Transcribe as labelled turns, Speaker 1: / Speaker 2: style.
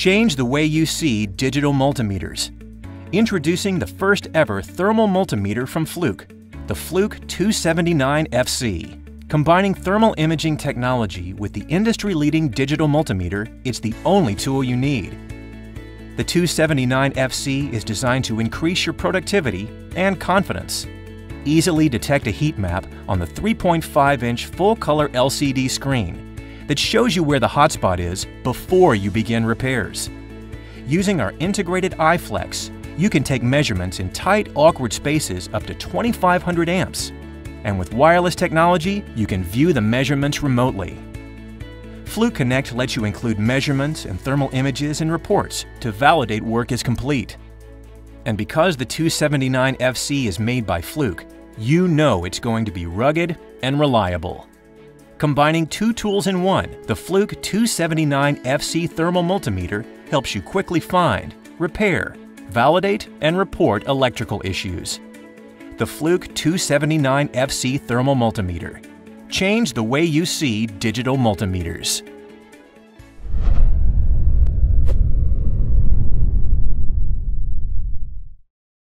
Speaker 1: Change the way you see digital multimeters. Introducing the first ever thermal multimeter from Fluke, the Fluke 279 FC. Combining thermal imaging technology with the industry-leading digital multimeter, it's the only tool you need. The 279 FC is designed to increase your productivity and confidence. Easily detect a heat map on the 3.5-inch full-color LCD screen that shows you where the hotspot is before you begin repairs. Using our integrated iFlex, you can take measurements in tight, awkward spaces up to 2,500 amps. And with wireless technology, you can view the measurements remotely. Fluke Connect lets you include measurements and thermal images and reports to validate work is complete. And because the 279 FC is made by Fluke, you know it's going to be rugged and reliable. Combining two tools in one, the Fluke 279 FC Thermal Multimeter helps you quickly find, repair, validate, and report electrical issues. The Fluke 279 FC Thermal Multimeter. Change the way you see digital multimeters.